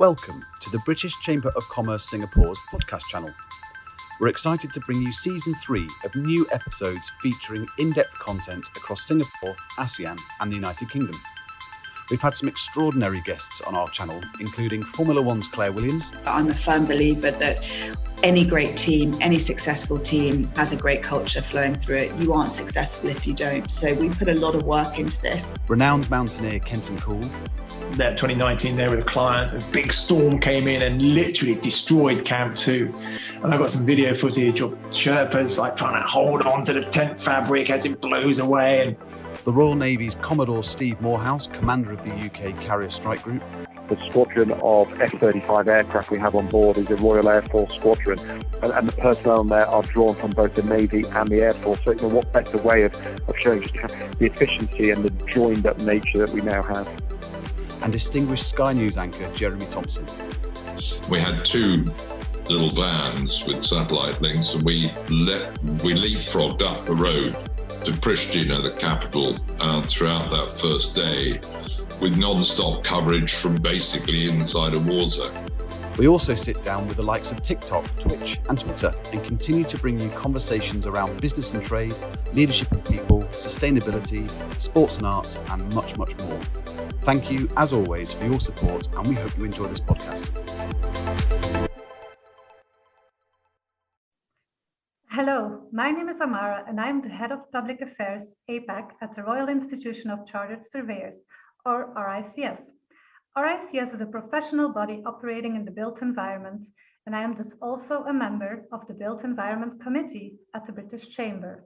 Welcome to the British Chamber of Commerce Singapore's podcast channel. We're excited to bring you season 3 of new episodes featuring in-depth content across Singapore, ASEAN and the United Kingdom. We've had some extraordinary guests on our channel, including Formula One's Claire Williams. I'm a firm believer that any great team, any successful team has a great culture flowing through it. You aren't successful if you don't. So we put a lot of work into this. Renowned mountaineer Kenton Cool. There, 2019, there with a client, a big storm came in and literally destroyed Camp 2. And I got some video footage of Sherpas like trying to hold on to the tent fabric as it blows away. And the Royal Navy's Commodore Steve Morehouse, commander of the UK Carrier Strike Group. The squadron of F-35 aircraft we have on board is a Royal Air Force squadron, and the personnel there are drawn from both the Navy and the Air Force. So, what better way of showing just the efficiency and the joined-up nature that we now have. And distinguished Sky News anchor Jeremy Thompson. We had 2 little vans with satellite links, and we leapfrogged up the road to Pristina, the capital, throughout that first day, with non-stop coverage from basically inside a war zone. We also sit down with the likes of TikTok, Twitch and Twitter and continue to bring you conversations around business and trade, leadership and people, sustainability, sports and arts and much, much more. Thank you, as always, for your support and we hope you enjoy this podcast. Hello, my name is Amara and I'm the Head of Public Affairs, APAC, at the Royal Institution of Chartered Surveyors, or RICS. RICS is a professional body operating in the built environment, and I am thus also a member of the Built Environment Committee at the British Chamber.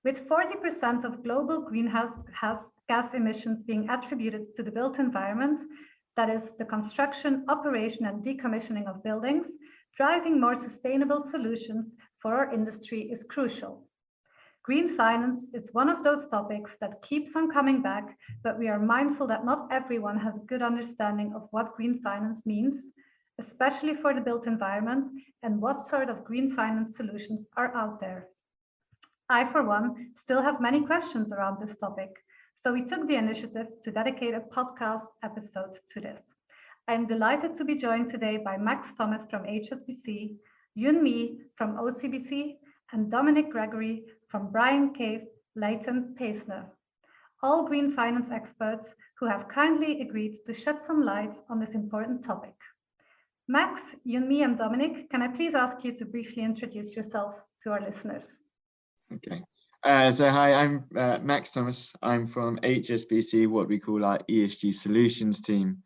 With 40% of global greenhouse gas emissions being attributed to the built environment, that is the construction, operation and decommissioning of buildings, driving more sustainable solutions for our industry is crucial. Green finance is one of those topics that keeps on coming back, but we are mindful that not everyone has a good understanding of what green finance means, especially for the built environment, and what sort of green finance solutions are out there. I, for one, still have many questions around this topic, so we took the initiative to dedicate a podcast episode to this. I am delighted to be joined today by Max Thomas from HSBC, Yun Mi from OCBC, and Dominic Gregory from Bryan Cave Leighton Paisner, all green finance experts who have kindly agreed to shed some light on this important topic. Max, Yun Mi and Dominic, can I please ask you to briefly introduce yourselves to our listeners? Okay. So hi, I'm Max Thomas. I'm from HSBC, what we call our ESG solutions team.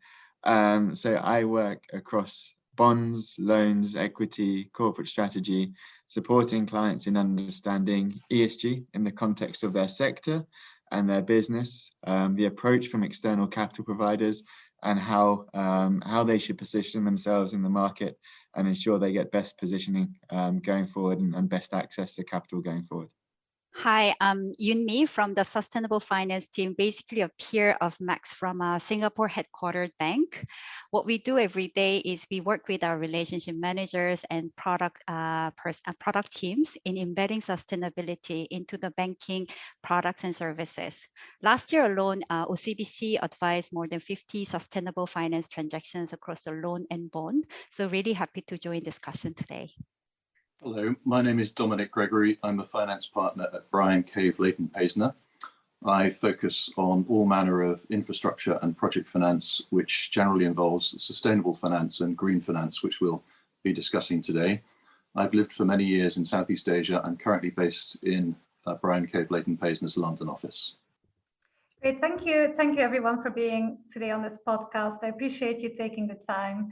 So I work across bonds, loans, equity, corporate strategy, supporting clients in understanding ESG in the context of their sector and their business, the approach from external capital providers and how they should position themselves in the market and ensure they get best positioning going forward and best access to capital going forward. Hi, I'm Yun Mi from the Sustainable Finance team, basically a peer of Max from a Singapore headquartered bank. What we do every day is we work with our relationship managers and product teams in embedding sustainability into the banking products and services. Last year alone, OCBC advised more than 50 sustainable finance transactions across the loan and bond. So really happy to join discussion today. Hello, my name is Dominic Gregory. I'm a finance partner at Bryan Cave Leighton Paisner. I focus on all manner of infrastructure and project finance, which generally involves sustainable finance and green finance, which we'll be discussing today. I've lived for many years in Southeast Asia and currently based in Bryan Cave Leighton Paisner's London office. Great, thank you. Thank you everyone for being today on this podcast. I appreciate you taking the time.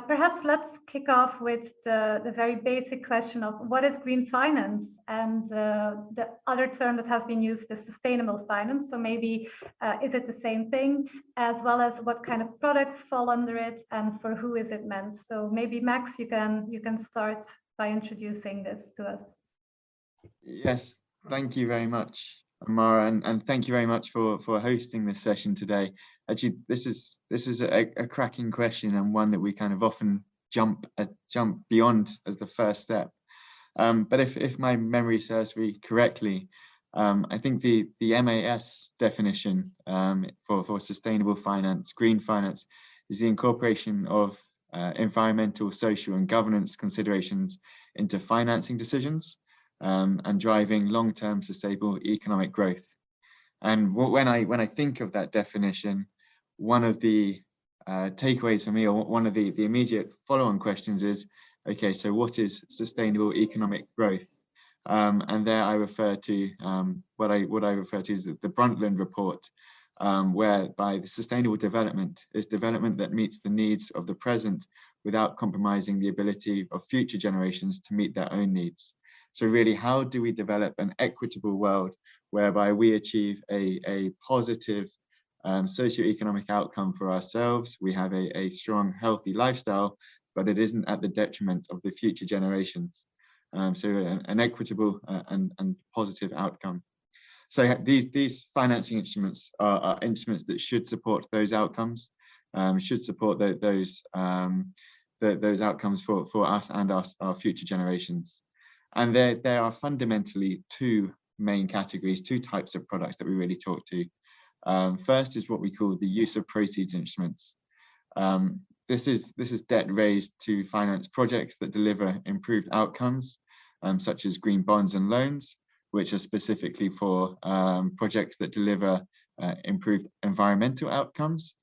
Perhaps let's kick off with the very basic question of what is green finance, and the other term that has been used is sustainable finance. So maybe is it the same thing, as well as what kind of products fall under it and for who is it meant? So maybe Max, you can start by introducing this to us. Yes, thank you very much, Amara, and thank you very much for hosting this session today. Actually, this is a cracking question and one that we kind of often jump beyond as the first step. But if my memory serves me correctly, I think the MAS definition for sustainable finance, green finance, is the incorporation of environmental, social, and governance considerations into financing decisions, and driving long-term sustainable economic growth. And when I think of that definition, one of the takeaways for me, or one of the immediate follow-on questions is, okay, so what is sustainable economic growth? And there I refer to what I refer to as the Brundtland report, whereby the sustainable development is development that meets the needs of the present without compromising the ability of future generations to meet their own needs. So really, how do we develop an equitable world whereby we achieve a positive socioeconomic outcome for ourselves? We have a strong, healthy lifestyle, but it isn't at the detriment of the future generations. So an equitable and positive outcome. So these financing instruments are instruments that should support those outcomes, should support those outcomes for us and our future generations. And there are fundamentally two main categories, two types of products that we really talk to. First is what we call the use of proceeds instruments. This is debt raised to finance projects that deliver improved outcomes, such as green bonds and loans, which are specifically for projects that deliver improved environmental outcomes.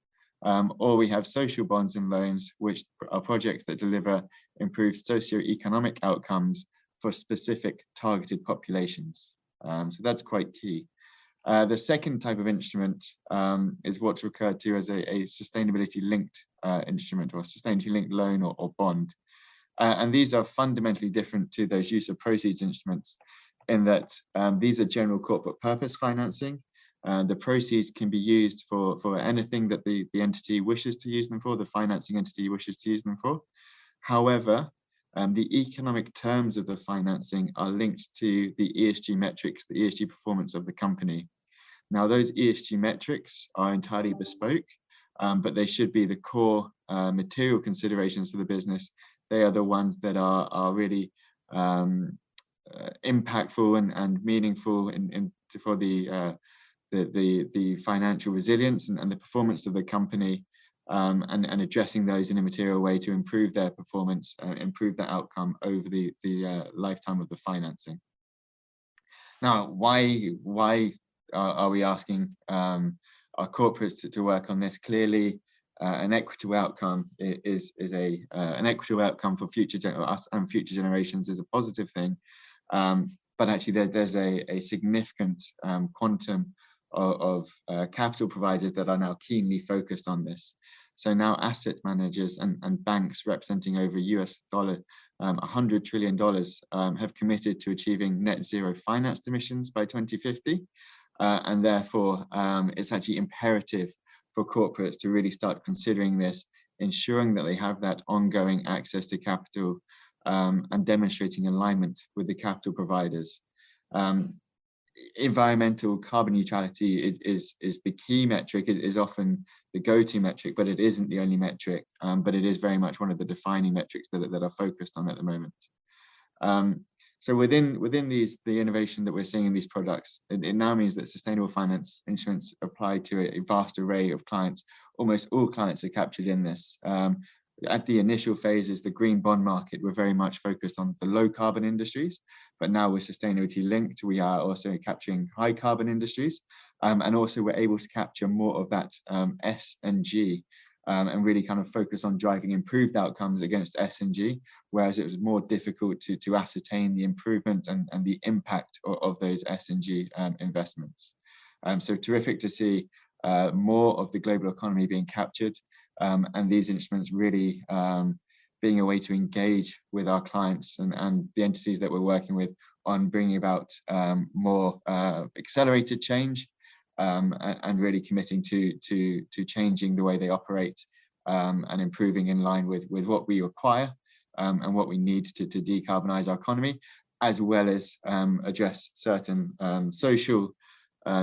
Or we have social bonds and loans, which are projects that deliver improved socioeconomic outcomes for specific targeted populations. So that's quite key. The second type of instrument is what's referred to as a sustainability-linked instrument, or sustainability-linked loan or bond. And these are fundamentally different to those use of proceeds instruments in that these are general corporate purpose financing. The proceeds can be used for anything that the entity wishes to use them for, the financing entity wishes to use them for. However, the economic terms of the financing are linked to the ESG metrics, the ESG performance of the company. Now, those ESG metrics are entirely bespoke, but they should be the core material considerations for the business. They are the ones that are really impactful and meaningful for the financial resilience and the performance of the company, and addressing those in a material way to improve their performance, improve their outcome over the lifetime of the financing. Now, why are we asking our corporates to work on this? Clearly, an equitable outcome is an equitable outcome for us and future generations is a positive thing. But actually, there's a significant quantum of capital providers that are now keenly focused on this. So now asset managers and banks representing over $100 trillion have committed to achieving net zero financed emissions by 2050. And therefore, it's actually imperative for corporates to really start considering this, ensuring that they have that ongoing access to capital, and demonstrating alignment with the capital providers. Environmental carbon neutrality is the key metric, is often the go-to metric, but it isn't the only metric, but it is very much one of the defining metrics that are focused on at the moment. So within the innovation that we're seeing in these products, it now means that sustainable finance instruments apply to a vast array of clients. Almost all clients are captured in this. At the initial phases, the green bond market, we're very much focused on the low carbon industries, but now with sustainability linked, we are also capturing high carbon industries, and also we're able to capture more of that S and G, and really kind of focus on driving improved outcomes against S and G, whereas it was more difficult to ascertain the improvement and the impact of those S and G investments. So terrific to see more of the global economy being captured, and these instruments really being a way to engage with our clients and the entities that we're working with on bringing about more accelerated change, and really committing to changing the way they operate, and improving in line with what we require and what we need to decarbonize our economy, as well as address certain social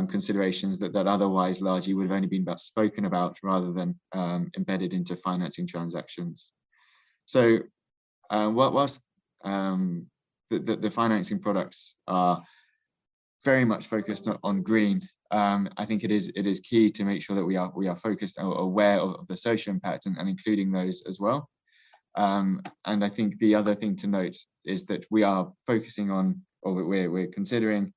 considerations that otherwise largely would have only been spoken about rather than embedded into financing transactions. So whilst the financing products are very much focused on green, I think it is key to make sure that we are focused or aware of the social impact and including those as well. And I think the other thing to note is that we are focusing on, or we're considering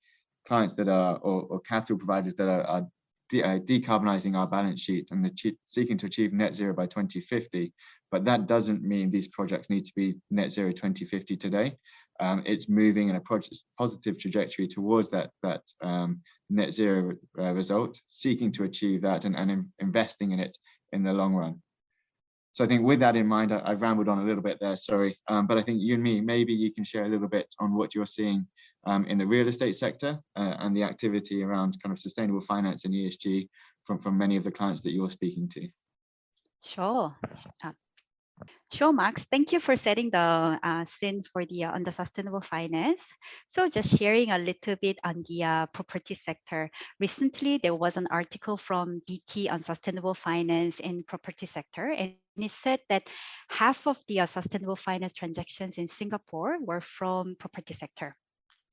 clients that are, or capital providers that are decarbonizing our balance sheet and seeking to achieve net zero by 2050. But that doesn't mean these projects need to be net zero 2050 today. It's moving in a positive trajectory towards that net zero result, seeking to achieve that and investing in it in the long run. So I think with that in mind, I've rambled on a little bit there, sorry. But I think you and me, maybe you can share a little bit on what you're seeing in the real estate sector and the activity around kind of sustainable finance and ESG from many of the clients that you're speaking to. Sure. Sure, Max. Thank you for setting the scene for the on the sustainable finance. So just sharing a little bit on the property sector. Recently, there was an article from BT on sustainable finance in property sector, and it said that half of the sustainable finance transactions in Singapore were from property sector.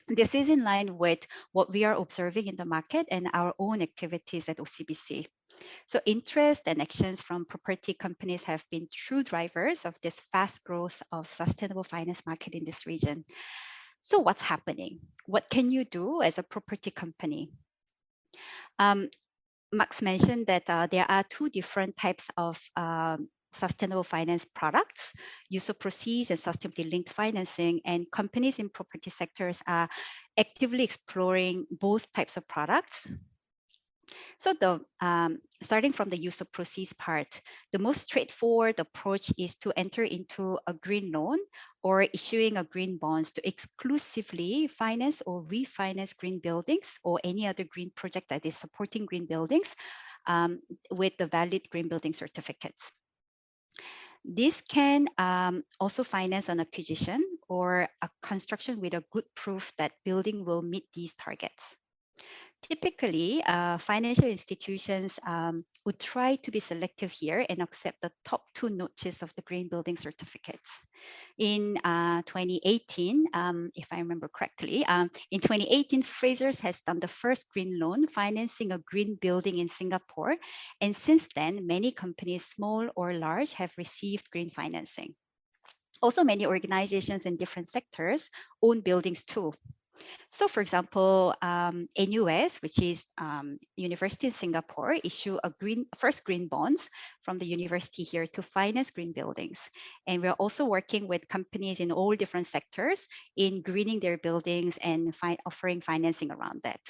This is in line with what we are observing in the market and our own activities at OCBC. So interest and actions from property companies have been true drivers of this fast growth of sustainable finance market in this region. So what's happening? What can you do as a property company? Max mentioned that there are two different types of sustainable finance products, use of proceeds and sustainability linked financing, and companies in property sectors are actively exploring both types of products. So starting from the use of proceeds part, the most straightforward approach is to enter into a green loan or issuing a green bonds to exclusively finance or refinance green buildings or any other green project that is supporting green buildings with the valid green building certificates. This can also finance an acquisition or a construction with a good proof that building will meet these targets. Typically, financial institutions would try to be selective here and accept the top two notches of the green building certificates. In 2018, if I remember correctly, in 2018, Frasers has done the first green loan financing a green building in Singapore. And since then, many companies, small or large, have received green financing. Also, many organizations in different sectors own buildings too. So for example, NUS, which is University in Singapore, issue a first green bonds from the university here to finance green buildings. And we're also working with companies in all different sectors in greening their buildings and offering financing around that.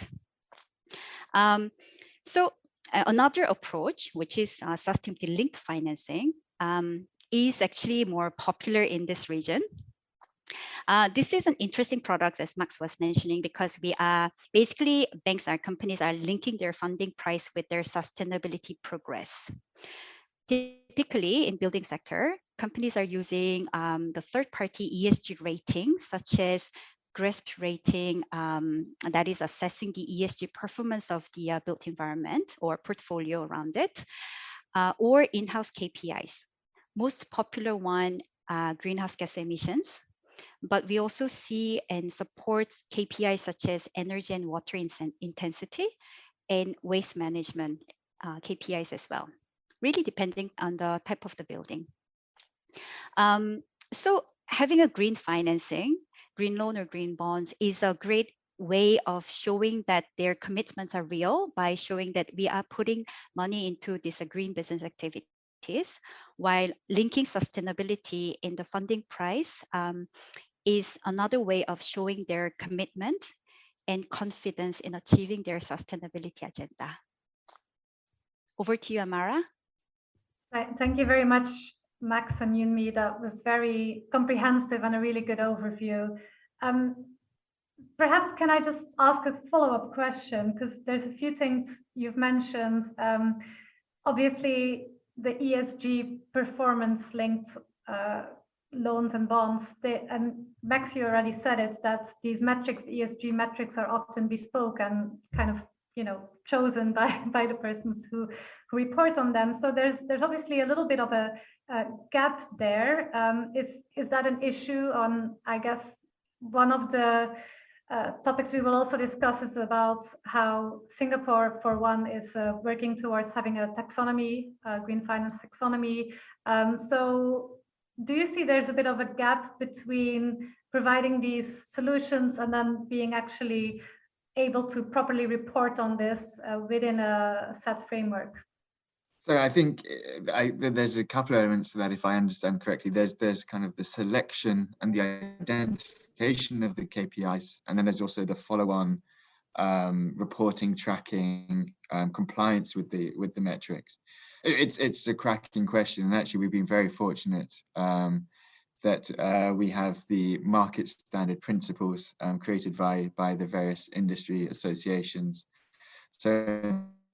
So another approach, which is sustainability linked financing, is actually more popular in this region. This is an interesting product, as Max was mentioning, because we are basically banks or companies are linking their funding price with their sustainability progress. Typically, in building sector, companies are using the third-party ESG ratings, such as GRESB rating, that is assessing the ESG performance of the built environment or portfolio around it, or in-house KPIs. Most popular one, greenhouse gas emissions. But we also see and support KPIs such as energy and water intensity and waste management KPIs as well, really depending on the type of the building. So having a green financing, green loan or green bonds is a great way of showing that their commitments are real by showing that we are putting money into this green business activities, while linking sustainability in the funding price is another way of showing their commitment and confidence in achieving their sustainability agenda. Over to you, Amara. Thank you very much, Max and Yunmi. That was very comprehensive and a really good overview. Perhaps can I just ask a follow-up question, because there's a few things you've mentioned. Obviously, the ESG performance linked loans and bonds, and Max, you already said it, that these metrics, ESG metrics, are often bespoke and kind of, you know, chosen by the persons who report on them. So there's obviously a little bit of a gap there. Is that an issue on, I guess, one of the topics we will also discuss is about how Singapore, for one, is working towards having a taxonomy, green finance taxonomy. So do you see there's a bit of a gap between providing these solutions and then being actually able to properly report on this within a set framework? So I think there's a couple of elements to that, if I understand correctly. There's kind of the selection and the identification of the KPIs, and then there's also the follow-on reporting, tracking, compliance with the metrics. It's a cracking question, and actually we've been very fortunate that we have the market standard principles created by the various industry associations. So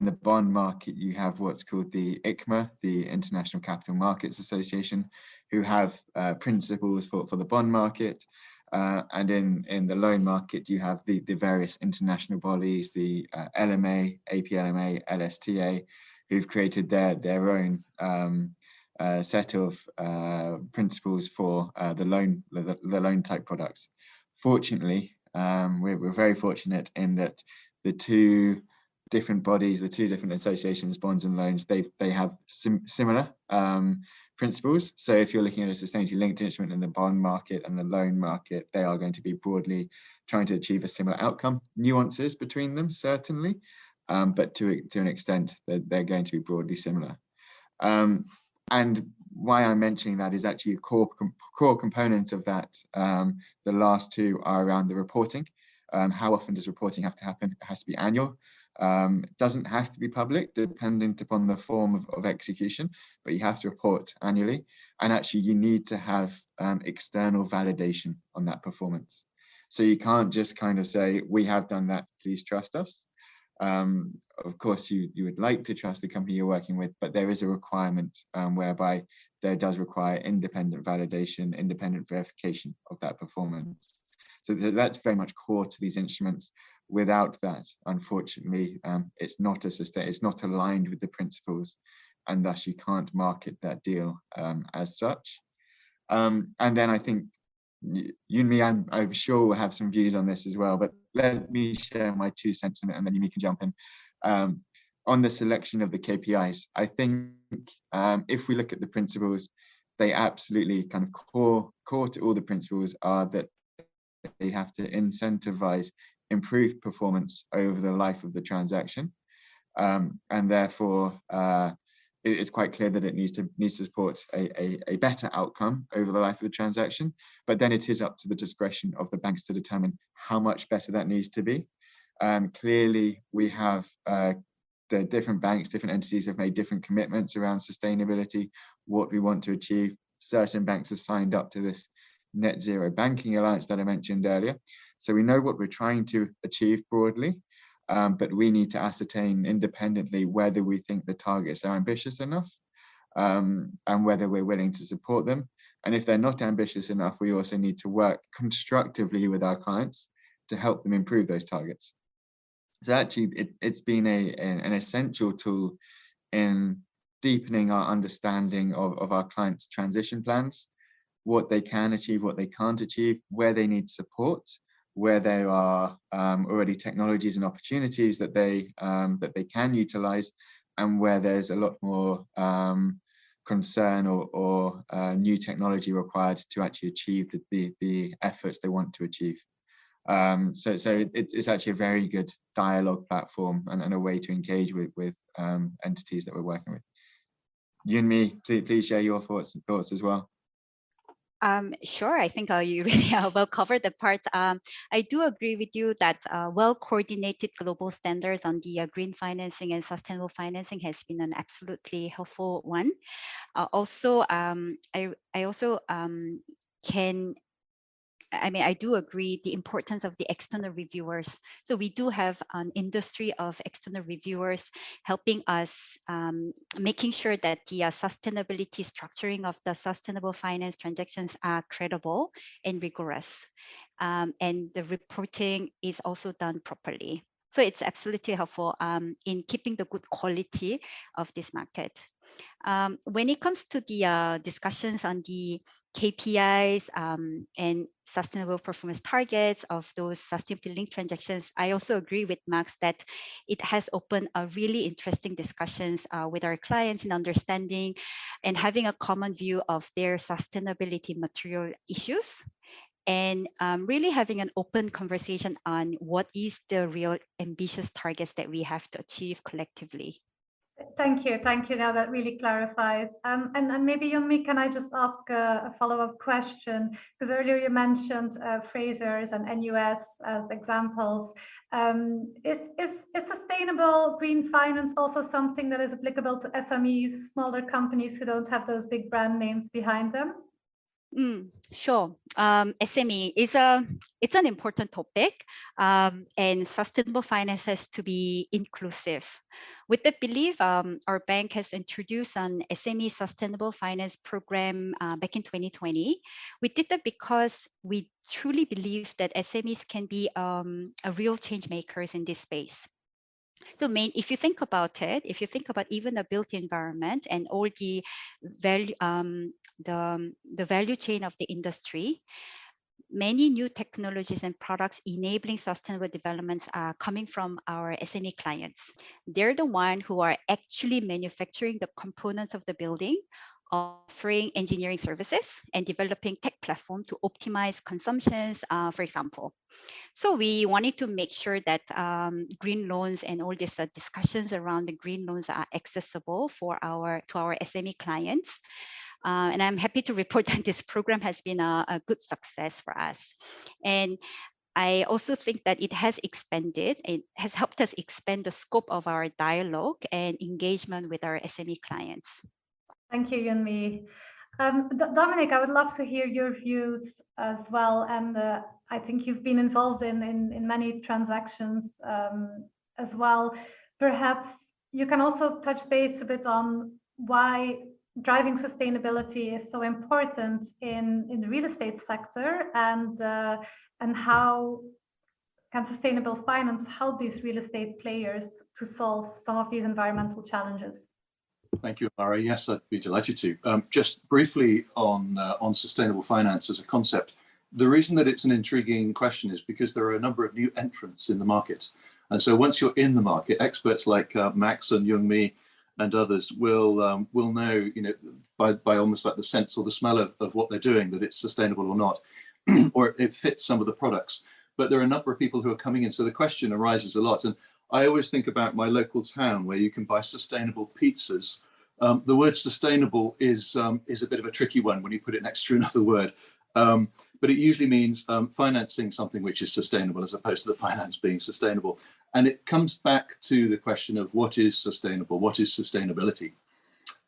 in the bond market, you have what's called the ICMA, the International Capital Markets Association, who have principles for the bond market. And in the loan market, you have the various international bodies, the LMA, APLMA, LSTA, who've created their own set of principles for the loan type products. Fortunately, we're very fortunate in that the two different bodies, the two different associations, bonds and loans, they have similar principles. So if you're looking at a sustainability linked instrument in the bond market and the loan market, they are going to be broadly trying to achieve a similar outcome. Nuances between them, certainly, but to an extent, they're going to be broadly similar. And why I'm mentioning that is actually a core component of that. The last two are around the reporting. How often does reporting have to happen? It has to be annual. It doesn't have to be public, dependent upon the form of execution, but you have to report annually. And actually, you need to have external validation on that performance. So you can't just kind of say, we have done that, please trust us. Of course, you would like to trust the company you're working with, but there is a requirement whereby there does require independent validation, independent verification of that performance. So that's very much core to these instruments. Without that, unfortunately, it's not aligned with the principles, and thus you can't market that deal as such. And then I think you and me, I'm sure we'll have some views on this as well, but let me share my 2 cents in it, and then you can jump in. On the selection of the KPIs, I think if we look at the principles, they absolutely kind of core to all the principles are that they have to incentivize improved performance over the life of the transaction, and therefore it's quite clear that it needs to support a better outcome over the life of the transaction. But then it is up to the discretion of the banks to determine how much better that needs to be. Clearly, we have the different banks, different entities have made different commitments around sustainability, what we want to achieve. Certain banks have signed up to this Net Zero Banking Alliance that I mentioned earlier. So we know what we're trying to achieve broadly, but we need to ascertain independently whether we think the targets are ambitious enough, and whether we're willing to support them. And if they're not ambitious enough, we also need to work constructively with our clients to help them improve those targets. So actually, it's been an essential tool in deepening our understanding of our clients' transition plans, what they can achieve, what they can't achieve, where they need support, where there are already technologies and opportunities that they can utilize, and where there's a lot more concern or new technology required to actually achieve the efforts they want to achieve. So it's actually a very good dialogue platform and a way to engage with entities that we're working with. You and me, please share your thoughts as well. Sure, I think you really well covered the part. I do agree with you that well-coordinated global standards on the green financing and sustainable financing has been an absolutely helpful one. Also, I also I do agree the importance of the external reviewers. So we do have an industry of external reviewers helping us, making sure that the sustainability structuring of the sustainable finance transactions are credible and rigorous. And the reporting is also done properly. So it's absolutely helpful in keeping the good quality of this market. When it comes to the discussions on the KPIs and sustainable performance targets of those sustainability linked transactions, I also agree with Max that it has opened a really interesting discussions with our clients in understanding and having a common view of their sustainability material issues, and really having an open conversation on what is the real ambitious targets that we have to achieve collectively. Thank you. Now that really clarifies. And maybe Young-Mi, can I just ask a follow-up question? Because earlier you mentioned Frasers and NUS as examples. Is sustainable green finance also something that is applicable to SMEs, smaller companies who don't have those big brand names behind them? Sure. SME is it's an important topic, and sustainable finance has to be inclusive. With the belief, our bank has introduced an SME sustainable finance program back in 2020. We did that because we truly believe that SMEs can be a real change makers in this space. So if you think about it, if you think about even the built environment and all the value, the value chain of the industry, many new technologies and products enabling sustainable developments are coming from our SME clients. They're the one who are actually manufacturing the components of the building, offering engineering services and developing tech platform to optimize consumptions, for example. So we wanted to make sure that green loans and all these discussions around the green loans are accessible to our SME clients. And I'm happy to report that this program has been a good success for us. And I also think that it has helped us expand the scope of our dialogue and engagement with our SME clients. Thank you, Young-Mi. Dominic, I would love to hear your views as well. And I think you've been involved in many transactions as well. Perhaps you can also touch base a bit on why driving sustainability is so important in the real estate sector, and how can sustainable finance help these real estate players to solve some of these environmental challenges? Thank you, Amara. Yes, I'd be delighted to. Just briefly on sustainable finance as a concept, the reason that it's an intriguing question is because there are a number of new entrants in the market. And so once you're in the market, experts like Max and Young-Mi and others will know, by almost like the sense or the smell of what they're doing, that it's sustainable or not, or it fits some of the products. But there are a number of people who are coming in. So the question arises a lot. And I always think about my local town where you can buy sustainable pizzas. The word sustainable is a bit of a tricky one when you put it next to another word. But it usually means financing something which is sustainable as opposed to the finance being sustainable. And it comes back to the question of what is sustainable, what is sustainability?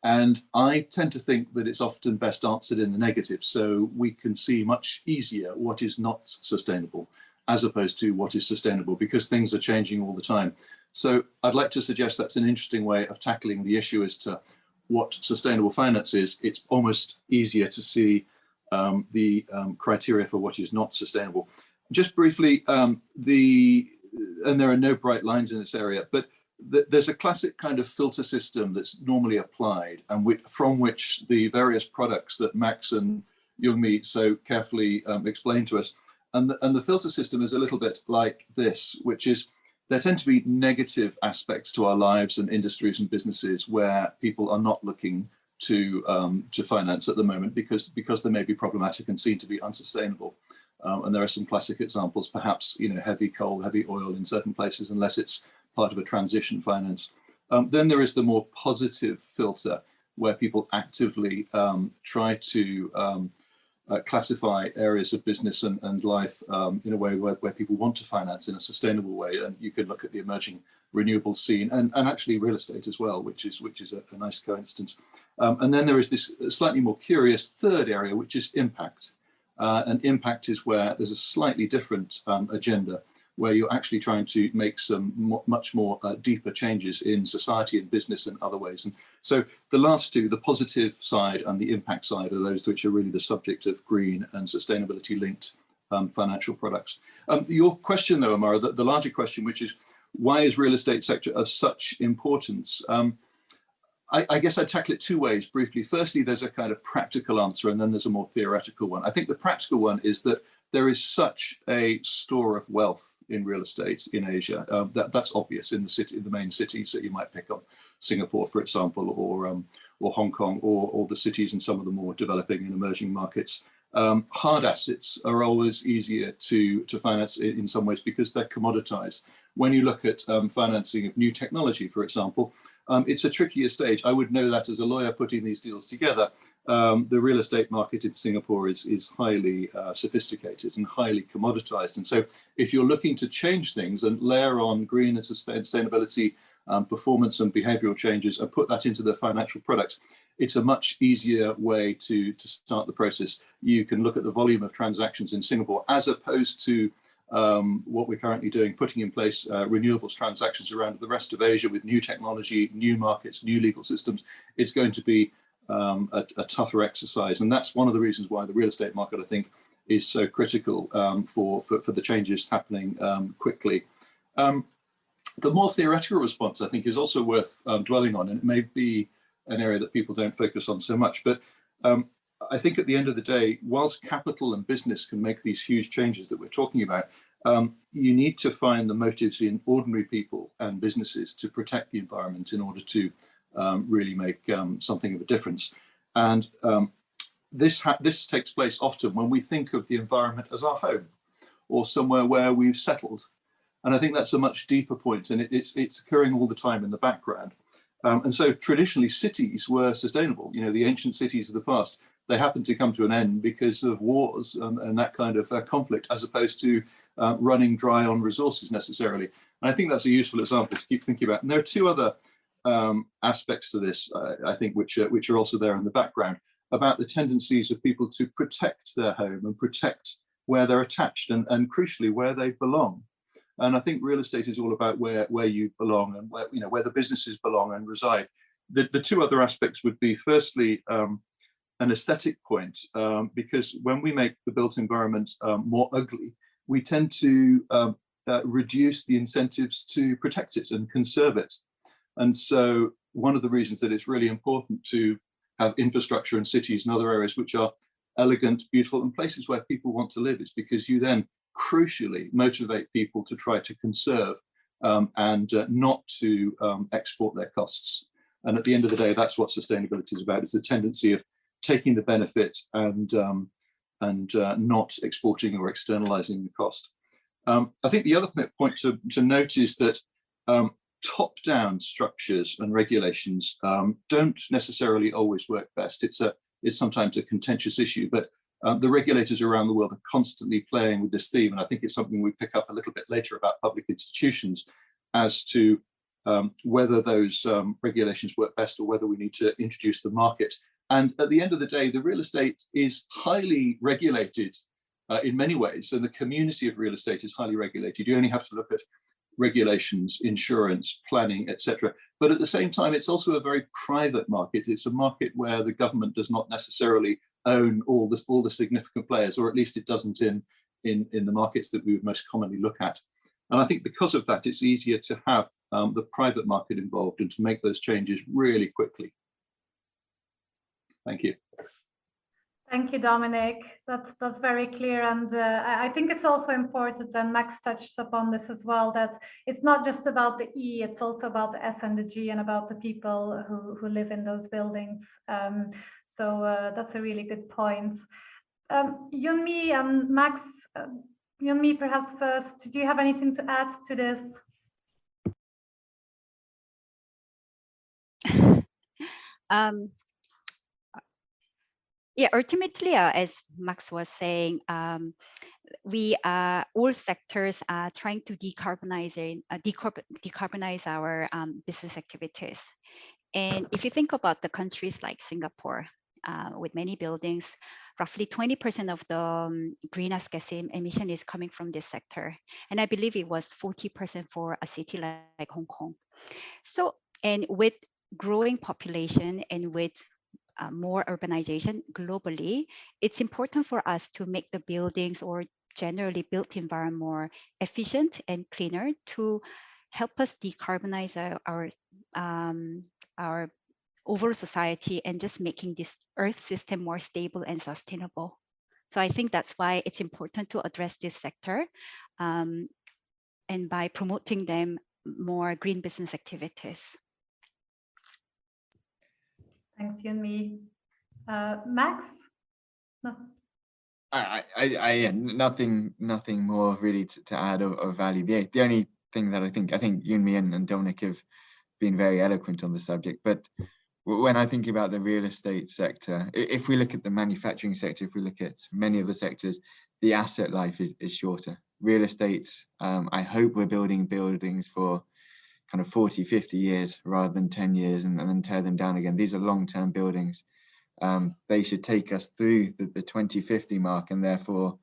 And I tend to think that it's often best answered in the negative. So we can see much easier what is not sustainable as opposed to what is sustainable, because things are changing all the time. So I'd like to suggest that's an interesting way of tackling the issue as to what sustainable finance is. It's almost easier to see the criteria for what is not sustainable. Just briefly, and there are no bright lines in this area, but there's a classic kind of filter system that's normally applied, and from which the various products that Max and Young-Mi so carefully explained to us. And the filter system is a little bit like this, which is there tend to be negative aspects to our lives and industries and businesses where people are not looking to finance at the moment because they may be problematic and seen to be unsustainable. And there are some classic examples, perhaps heavy coal, heavy oil in certain places, unless it's part of a transition finance. Then there is the more positive filter, where people actively try to classify areas of business and life in a way where people want to finance in a sustainable way. And you could look at the emerging renewable scene and actually real estate as well, which is a nice coincidence. And then there is this slightly more curious third area, which is impact. And impact is where there's a slightly different agenda, where you're actually trying to make some much more deeper changes in society and business and other ways. And so the last two, the positive side and the impact side, are those which are really the subject of green and sustainability linked financial products. Your question though, Amara, the larger question, which is why is real estate sector of such importance? I guess I'd tackle it two ways briefly. Firstly, there's a kind of practical answer, and then there's a more theoretical one. I think the practical one is that there is such a store of wealth in real estate in Asia. That's obvious in the main cities that you might pick on, Singapore, for example, or Hong Kong, or the cities in some of the more developing and emerging markets. Hard assets are always easier to finance in some ways because they're commoditized. When you look at financing of new technology, for example, it's a trickier stage. I would know that as a lawyer putting these deals together. The real estate market in Singapore is highly sophisticated and highly commoditized. And so if you're looking to change things and layer on green and sustainability, performance and behavioral changes and put that into the financial products, it's a much easier way to start the process. You can look at the volume of transactions in Singapore as opposed to what we're currently doing, putting in place renewables transactions around the rest of Asia with new technology, new markets, new legal systems. It's going to be a tougher exercise. And that's one of the reasons why the real estate market, I think, is so critical for the changes happening quickly. The more theoretical response, I think, is also worth dwelling on, and it may be an area that people don't focus on so much. But I think at the end of the day, whilst capital and business can make these huge changes that we're talking about, you need to find the motives in ordinary people and businesses to protect the environment in order to really make something of a difference. And this takes place often when we think of the environment as our home or somewhere where we've settled. And I think that's a much deeper point, and it's occurring all the time in the background. And so traditionally cities were sustainable. You know, the ancient cities of the past, they happened to come to an end because of wars and that kind of conflict, as opposed to running dry on resources necessarily. And I think that's a useful example to keep thinking about. And there are two other aspects to this, I think, which are also there in the background, about the tendencies of people to protect their home and protect where they're attached and crucially where they belong. And I think real estate is all about where you belong and where the businesses belong and reside. The two other aspects would be, firstly, an aesthetic point, because when we make the built environment more ugly, we tend to reduce the incentives to protect it and conserve it. And so one of the reasons that it's really important to have infrastructure in cities and other areas which are elegant, beautiful, and places where people want to live is because you then crucially motivate people to try to conserve and not to export their costs. And at the end of the day, that's what sustainability is about. It's the tendency of taking the benefit and not exporting or externalizing the cost. I think the other point to note is that top-down structures and regulations don't necessarily always work best. It's sometimes a contentious issue, but the regulators around the world are constantly playing with this theme, and I think it's something we pick up a little bit later about public institutions as to whether those regulations work best or whether we need to introduce the market. And at the end of the day, the real estate is highly regulated in many ways, and the community of real estate is highly regulated. You only have to look at regulations, insurance, planning, etc. But at the same time, it's also a very private market. It's a market where the government does not necessarily own all the significant players, or at least it doesn't in the markets that we would most commonly look at. And I think because of that, it's easier to have the private market involved and to make those changes really quickly. Thank you. Thank you, Dominic. That's very clear. And I think it's also important, and Max touched upon this as well, that it's not just about the E, it's also about the S and the G and about the people who live in those buildings. So that's a really good point. Yunmi and Max, Yunmi, perhaps first, do you have anything to add to this? Yeah, ultimately, as Max was saying, we all sectors are trying to decarbonize our business activities. And if you think about the countries like Singapore, with many buildings, roughly 20% of the greenhouse gas emission is coming from this sector. And I believe it was 40% for a city like Hong Kong. So, and with growing population and with more urbanization globally, it's important for us to make the buildings or generally built environment more efficient and cleaner to help us decarbonize our overall society and just making this Earth system more stable and sustainable. So I think that's why it's important to address this sector, and by promoting them more green business activities. Thanks, Yunmi. Max? No. Nothing more really to add of value. The only thing that I think Yunmi and Dominic have been very eloquent on the subject, but when I think about the real estate sector, if we look at the manufacturing sector, if we look at many of the sectors, the asset life is shorter. Real estate, I hope we're building buildings for kind of 40, 50 years rather than 10 years and then tear them down again. These are long-term buildings. They should take us through the 2050 mark, and therefore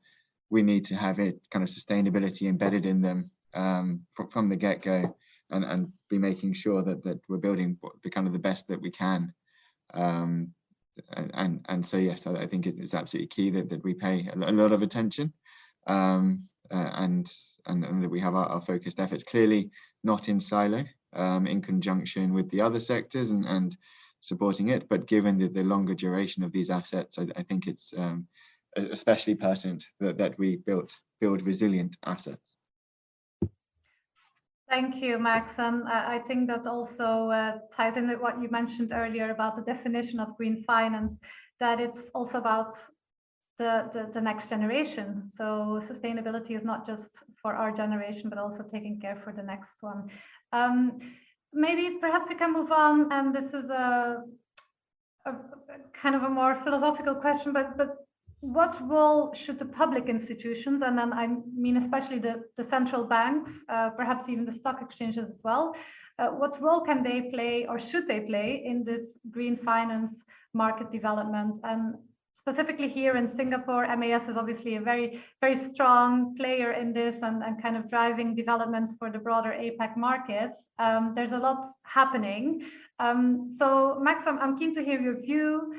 we need to have it kind of sustainability embedded in them from the get-go, and be making sure that we're building the kind of the best that we can. And so yes, I think it's absolutely key that we pay a lot of attention, and that we have our focused efforts, clearly not in silo, in conjunction with the other sectors and supporting it, but given the longer duration of these assets, I think it's especially pertinent that we build resilient assets. Thank you, Max. And I think that also ties in with what you mentioned earlier about the definition of green finance, that it's also about the next generation. So sustainability is not just for our generation, but also taking care for the next one. Maybe perhaps we can move on, and this is a kind of a more philosophical question, but what role should the public institutions, and then I mean especially the central banks, perhaps even the stock exchanges as well, what role can they play or should they play in this green finance market development? And specifically here in Singapore, MAS is obviously a very, very strong player in this and kind of driving developments for the broader APAC markets. There's a lot happening. So Max, I'm keen to hear your view,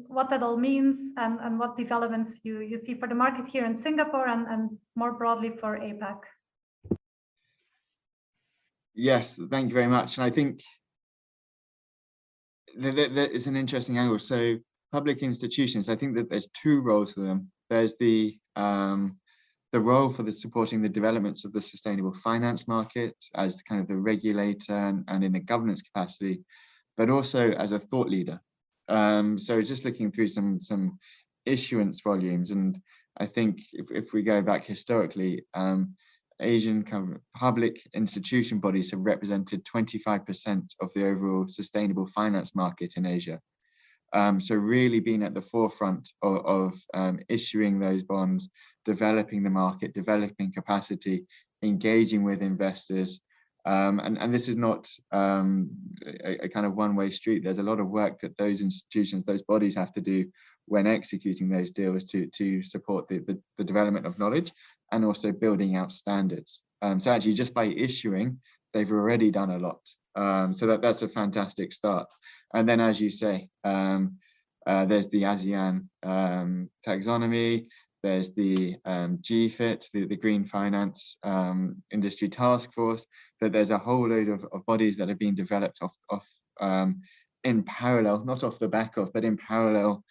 what that all means and what developments you see for the market here in Singapore and more broadly for APAC. Yes, thank you very much. And I think that is an interesting angle. So public institutions, I think that there's two roles for them. There's the role for supporting the developments of the sustainable finance market as kind of the regulator and in a governance capacity, but also as a thought leader. So just looking through some issuance volumes, and I think if we go back historically, Asian public institution bodies have represented 25% of the overall sustainable finance market in Asia. So really being at the forefront of issuing those bonds, developing the market, developing capacity, engaging with investors. And this is not a kind of one-way street. There's a lot of work that those institutions, those bodies have to do when executing those deals to support the development of knowledge and also building out standards. So actually just by issuing, they've already done a lot. So that's a fantastic start. And then, as you say, there's the ASEAN taxonomy, there's the GFIT, the Green Finance Industry Task Force, that there's a whole load of bodies that have been developed in parallel, not off the back of, but in parallel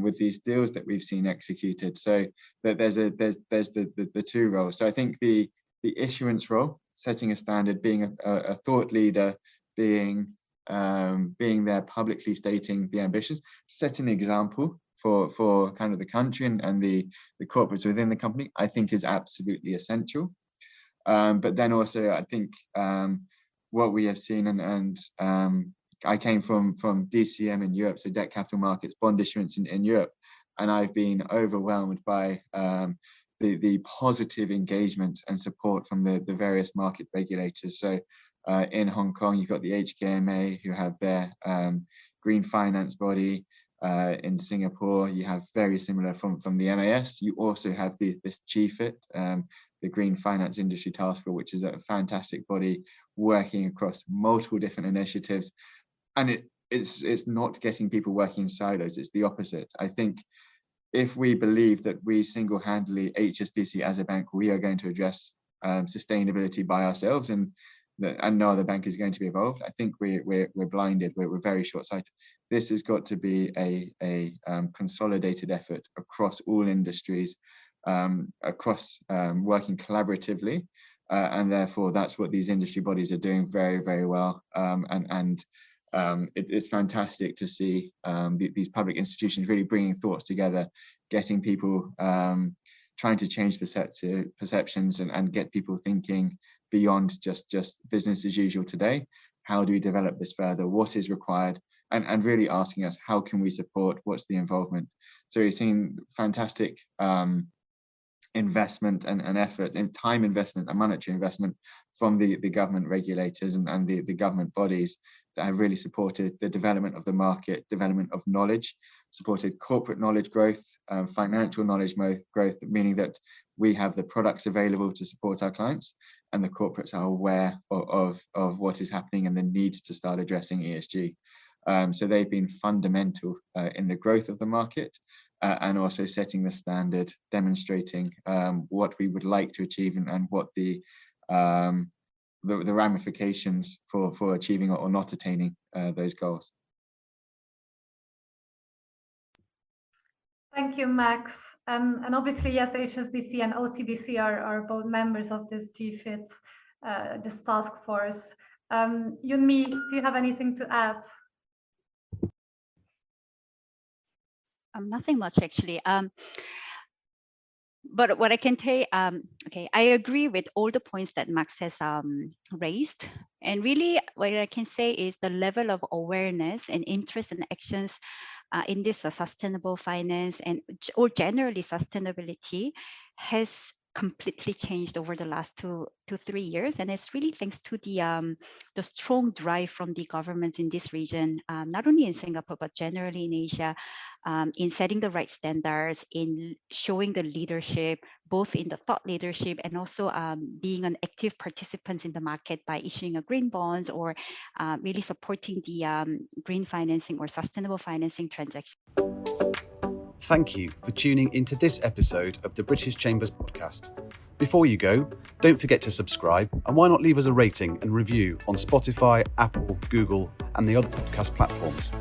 with these deals that we've seen executed. So that there's the two roles. So I think the issuance role, setting a standard, being a thought leader, being there publicly stating the ambitions, set an example for kind of the country and the corporates within the company, I think is absolutely essential. But then also I think what we have seen, and I came from DCM in Europe, so debt capital markets, bond issuance in Europe, and I've been overwhelmed by the positive engagement and support from the various market regulators. So in Hong Kong, you've got the HKMA, who have their green finance body. In Singapore, you have very similar from the MAS. You also have this GFIT, the Green Finance Industry Task Force, which is a fantastic body working across multiple different initiatives. And it's not getting people working in silos, it's the opposite. I think if we believe that we single-handedly, HSBC as a bank, we are going to address sustainability by ourselves, and and no other bank is going to be involved. I think we're blinded. We're very short-sighted. This has got to be a consolidated effort across all industries, across working collaboratively, and therefore that's what these industry bodies are doing very, very well. It's fantastic to see these public institutions really bringing thoughts together, getting people trying to change perceptions and get people thinking beyond just business as usual today. How do we develop this further? What is required? And really asking us, how can we support? What's the involvement? So we've seen fantastic investment and effort and time investment and monetary investment from the government regulators and the government bodies that have really supported the development of the market, development of knowledge, supported corporate knowledge growth, financial knowledge growth, meaning that we have the products available to support our clients and the corporates are aware of what is happening and the need to start addressing ESG. So they've been fundamental in the growth of the market and also setting the standard, demonstrating what we would like to achieve and what the ramifications for achieving or not attaining those goals. Thank you, Max. And obviously, yes, HSBC and OCBC are both members of this GFIT, this task force. Yunmi, do you have anything to add? Nothing much actually. But what I can say, okay, I agree with all the points that Max has raised. And really what I can say is the level of awareness and interest and actions in this sustainable finance or generally sustainability has completely changed over the last 2 to 3 years, and it's really thanks to the strong drive from the governments in this region, not only in Singapore but generally in Asia, in setting the right standards, in showing the leadership, both in the thought leadership and also being an active participant in the market by issuing a green bonds or really supporting the green financing or sustainable financing transactions. Thank you for tuning into this episode of the British Chambers podcast. Before you go, don't forget to subscribe, and why not leave us a rating and review on Spotify, Apple, Google, and the other podcast platforms.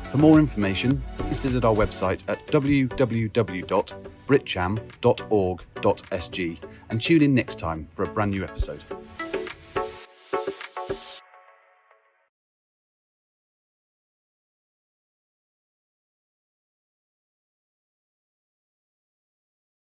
For more information, please visit our website at www.britcham.org.sg and tune in next time for a brand new episode.